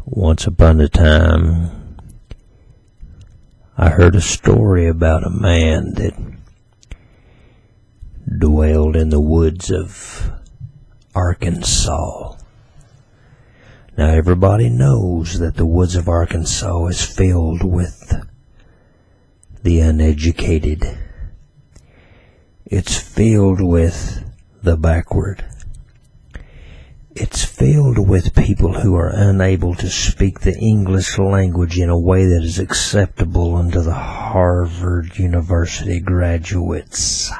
Once upon a time, I heard a story about a man that dwelled in the woods of Arkansas. Now everybody knows that the woods of Arkansas is filled with the uneducated. It's filled with the backward. It's filled with people who are unable to speak the English language in a way that is acceptable unto the Harvard University graduates.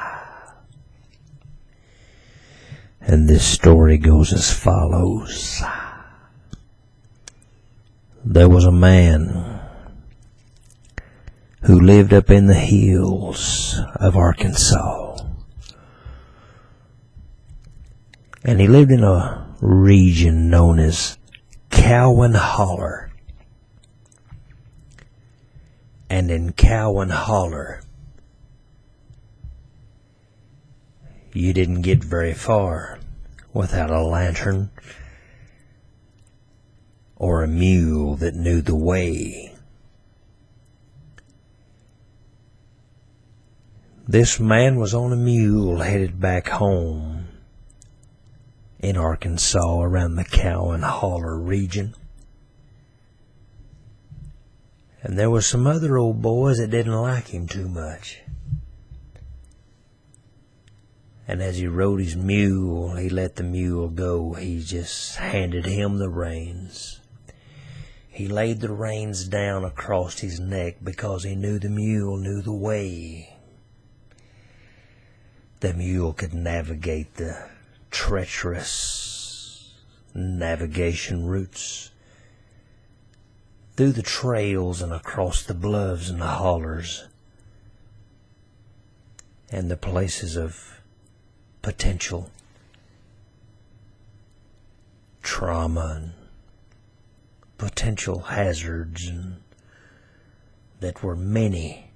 And this story goes as follows. There was a man who lived up in the hills of Arkansas. And he lived in a region known as Cowan Holler. And in Cowan Holler, you didn't get very far without a lantern or a mule that knew the way. This man was on a mule headed back home in Arkansas around the Cowan Holler region. And there were some other old boys that didn't like him too much. And as he rode his mule, he let the mule go. He just handed him the reins. He laid the reins down across his neck because he knew the mule knew the way. The mule could navigate the treacherous navigation routes through the trails and across the bluffs and the hollers and the places of potential trauma and potential hazards and that were many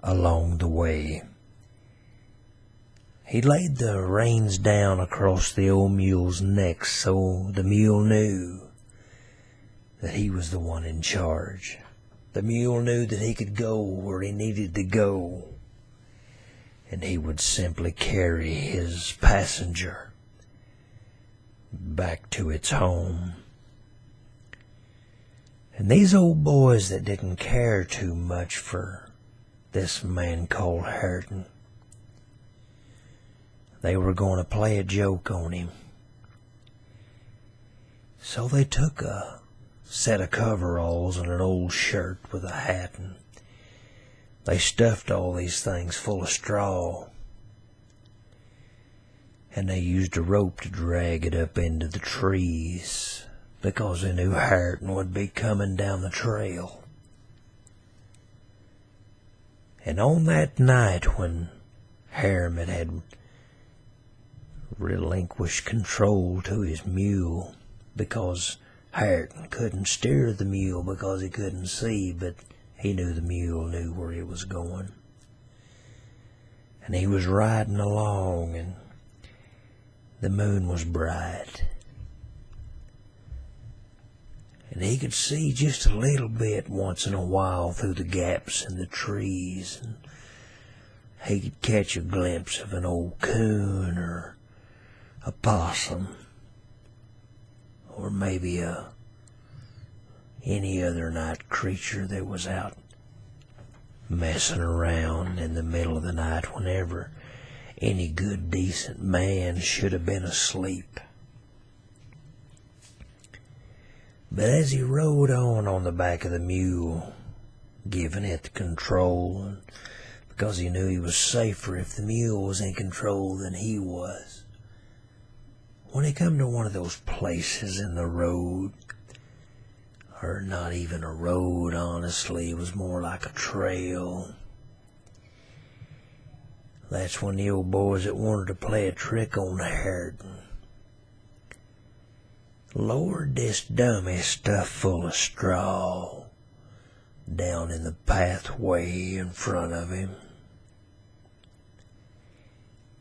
along the way. He laid the reins down across the old mule's neck so the mule knew that he was the one in charge. The mule knew that he could go where he needed to go, and he would simply carry his passenger back to its home. And these old boys that didn't care too much for this man called Hairt'n, they were going to play a joke on him. So they took a set of coveralls and an old shirt with a hat, and they stuffed all these things full of straw. And they used a rope to drag it up into the trees because they knew Hairt'n would be coming down the trail. And on that night when Hairt'n had relinquished control to his mule, because Hairt'n couldn't steer the mule because he couldn't see, but he knew the mule knew where he was going. And he was riding along, and the moon was bright, and he could see just a little bit once in a while through the gaps in the trees, and he could catch a glimpse of an old coon or a possum, or maybe any other night creature that was out messing around in the middle of the night whenever any good decent man should have been asleep. But as he rode on the back of the mule, giving it the control, because he knew he was safer if the mule was in control than he was, when he come to one of those places in the road, or not even a road, honestly, it was more like a trail, that's when the old boys that wanted to play a trick on Hairt'n lowered this dummy stuffed full of straw down in the pathway in front of him.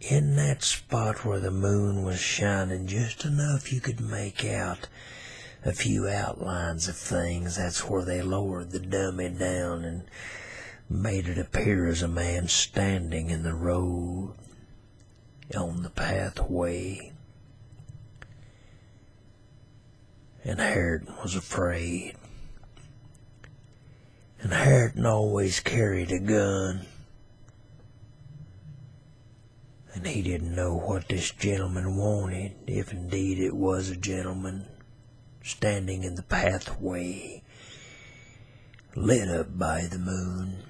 in that spot where the moon was shining just enough you could make out a few outlines of things. That's where they lowered the dummy down and made it appear as a man standing in the road on the pathway. And Hairt'n was afraid. And Hairt'n always carried a gun. And he didn't know what this gentleman wanted, if indeed it was a gentleman, standing in the pathway, lit up by the moon.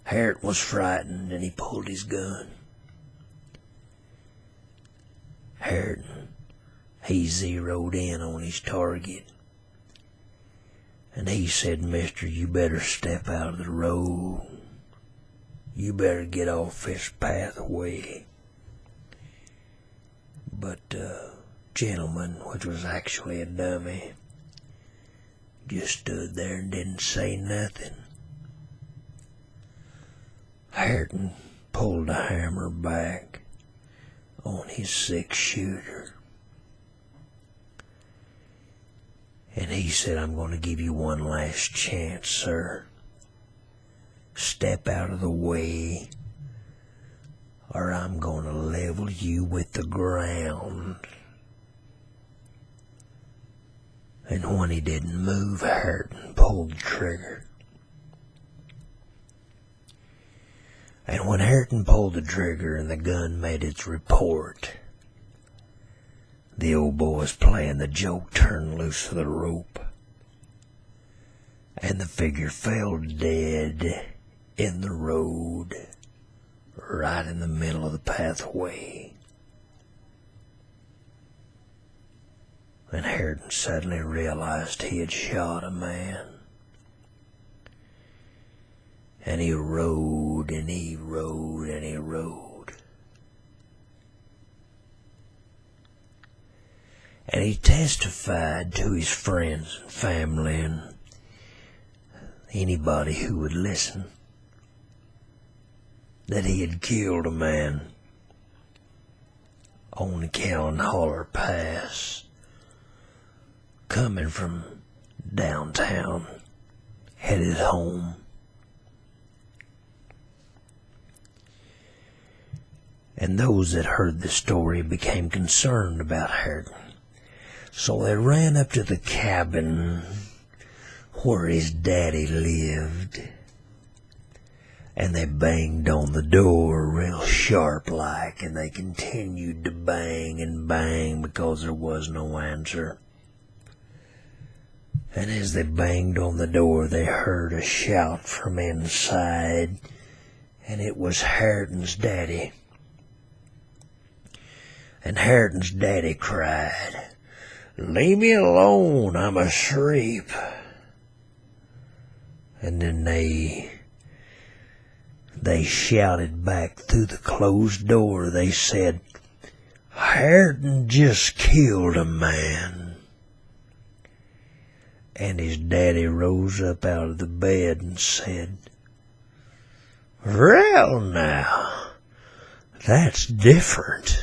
Hairt'n was frightened, and he pulled his gun. Hairt'n, he zeroed in on his target. And he said, "Mister, you better step out of the road. You better get off this pathway." But gentleman, which was actually a dummy, just stood there and didn't say nothing. Hairt'n pulled the hammer back on his 6-shooter. And he said, "I'm going to give you one last chance, sir. Step out of the way, or I'm going to level you with the ground." And when he didn't move, Hairt'n pulled the trigger. And when Hairt'n pulled the trigger and the gun made its report, the old boys playing the joke turned loose of the rope, and the figure fell dead in the road, right in the middle of the pathway. And Hairt'n suddenly realized he had shot a man. And he rode, and he rode, and he rode. And he testified to his friends and family and anybody who would listen that he had killed a man on the Cow and Holler Pass, coming from downtown, headed home. And those that heard the story became concerned about Hairt'n. So they ran up to the cabin where his daddy lived, and they banged on the door real sharp-like, and they continued to bang and bang because there was no answer. And as they banged on the door, they heard a shout from inside, and it was Hairt'n's daddy. And Hairt'n's daddy cried, "Leave me alone, I'm asleep." And then they shouted back through the closed door. They said, "Hairt'n just killed a man." And his daddy rose up out of the bed and said, "Well now, that's different."